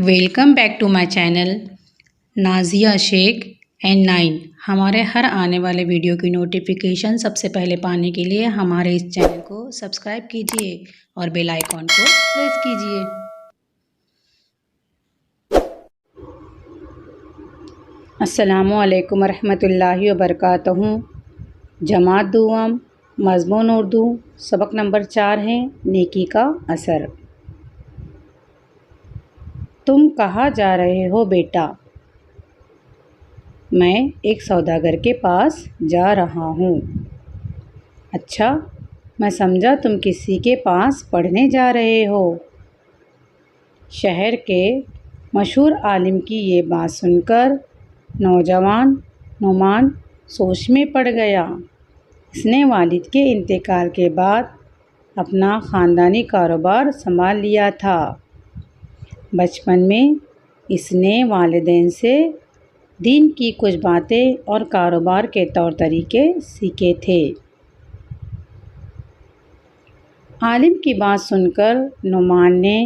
Welcome back to my channel Nazia Sheikh N9۔ ہمارے ہر آنے والے ویڈیو کی نوٹیفیکیشن سب سے پہلے پانے کے لیے ہمارے اس چینل کو سبسکرائب کیجیے اور بیل آئیکن کو پریس کیجیے۔ السلام علیکم ورحمۃ اللہ وبرکاتہ۔ جماعت دوم، مضمون اردو، سبق نمبر 4 ہے نیکی کا اثر۔ تم کہاں جا رہے ہو بیٹا؟ میں ایک سوداگر کے پاس جا رہا ہوں۔ اچھا، میں سمجھا تم کسی کے پاس پڑھنے جا رہے ہو۔ شہر کے مشہور عالم کی یہ بات سن کر نوجوان نعمان سوچ میں پڑ گیا۔ اس نے والد کے انتقال کے بعد اپنا خاندانی کاروبار سنبھال لیا تھا۔ بچپن میں اس نے والدین سے دین کی کچھ باتیں اور کاروبار کے طور طریقے سیکھے تھے۔ عالم کی بات سن کر نعمان نے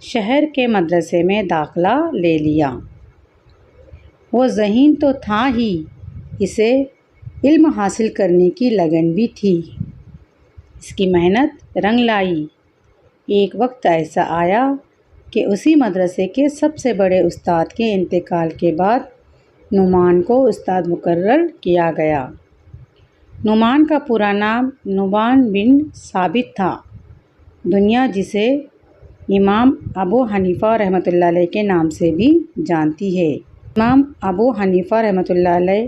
شہر کے مدرسے میں داخلہ لے لیا۔ وہ ذہین تو تھا ہی، اسے علم حاصل کرنے کی لگن بھی تھی۔ اس کی محنت رنگ لائی۔ ایک وقت ایسا آیا کہ اسی مدرسے کے سب سے بڑے استاد کے انتقال کے بعد نعمان کو استاد مقرر کیا گیا۔ نعمان کا پورا نام نعمان بن ثابت تھا۔ دنیا جسے امام ابو حنیفہ رحمۃ اللہ علیہ کے نام سے بھی جانتی ہے۔ امام ابو حنیفہ رحمۃ اللہ علیہ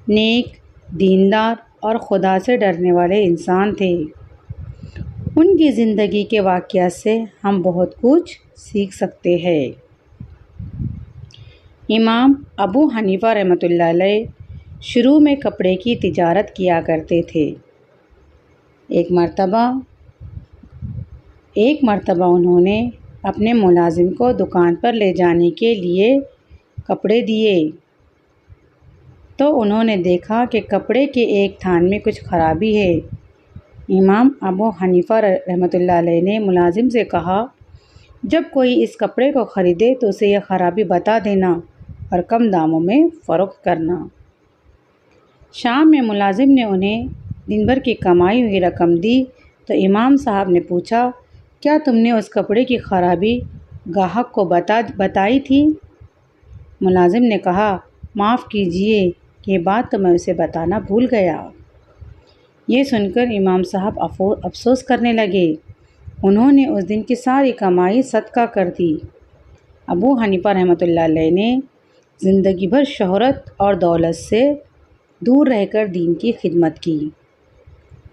نیک، دیندار اور خدا سے ڈرنے والے انسان تھے۔ ان کی زندگی کے واقعات سے ہم بہت کچھ سیکھ سکتے ہیں۔ امام ابو حنیفہ رحمۃ اللہ علیہ شروع میں کپڑے کی تجارت کیا کرتے تھے۔ ایک مرتبہ انہوں نے اپنے ملازم کو دکان پر لے جانے کے لیے کپڑے دیے تو انہوں نے دیکھا کہ کپڑے کے ایک تھان میں کچھ خرابی ہے۔ امام ابو حنیفہ رحمۃ اللہ علیہ نے ملازم سے کہا، جب کوئی اس کپڑے کو خریدے تو اسے یہ خرابی بتا دینا اور کم داموں میں فروخت کرنا۔ شام میں ملازم نے انہیں دن بھر کی کمائی ہوئی رقم دی تو امام صاحب نے پوچھا، کیا تم نے اس کپڑے کی خرابی گاہک کو بتائی تھی؟ ملازم نے کہا، معاف کیجیے، یہ بات تو میں اسے بتانا بھول گیا۔ یہ سن کر امام صاحب افسوس کرنے لگے۔ انہوں نے اس دن کی ساری کمائی صدقہ کر دی۔ ابو حنیفہ رحمۃ اللہ علیہ نے زندگی بھر شہرت اور دولت سے دور رہ کر دین کی خدمت کی۔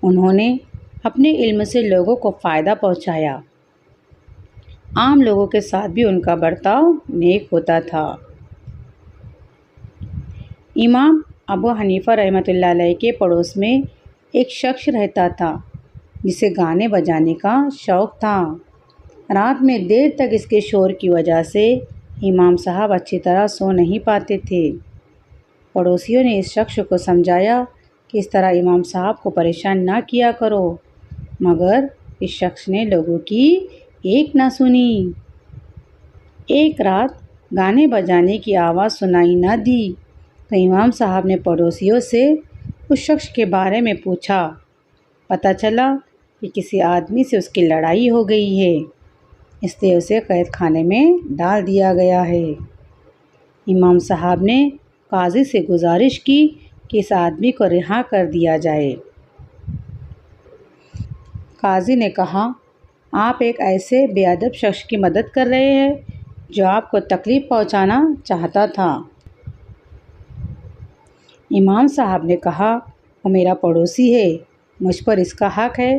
انہوں نے اپنے علم سے لوگوں کو فائدہ پہنچایا۔ عام لوگوں کے ساتھ بھی ان کا برتاؤ نیک ہوتا تھا۔ امام ابو حنیفہ رحمۃ اللہ علیہ کے پڑوس میں ایک شخص رہتا تھا جسے گانے بجانے کا شوق تھا۔ رات میں دیر تک اس کے شور کی وجہ سے امام صاحب اچھی طرح سو نہیں پاتے تھے۔ پڑوسیوں نے اس شخص کو سمجھایا کہ اس طرح امام صاحب کو پریشان نہ کیا کرو، مگر اس شخص نے لوگوں کی ایک نہ سنی۔ ایک رات گانے بجانے کی آواز سنائی نہ دی تو امام صاحب نے پڑوسیوں سے اس شخص کے بارے میں پوچھا۔ پتہ چلا کہ کسی آدمی سے اس کی لڑائی ہو گئی ہے، اس لیے اسے قید خانے میں ڈال دیا گیا ہے۔ امام صاحب نے قاضی سے گزارش کی کہ اس آدمی کو رہا کر دیا جائے۔ قاضی نے کہا، آپ ایک ایسے بے ادب شخص کی مدد کر رہے ہیں جو آپ کو تکلیف پہنچانا چاہتا تھا۔ امام صاحب نے کہا، وہ میرا پڑوسی ہے، مجھ پر اس کا حق ہے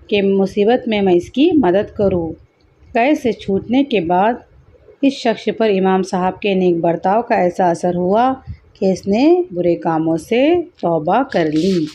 کہ مصیبت میں اس کی مدد کروں۔ قید سے چھوٹنے کے بعد اس شخص پر امام صاحب کے نیک برتاؤ کا ایسا اثر ہوا کہ اس نے برے کاموں سے توبہ کر لی۔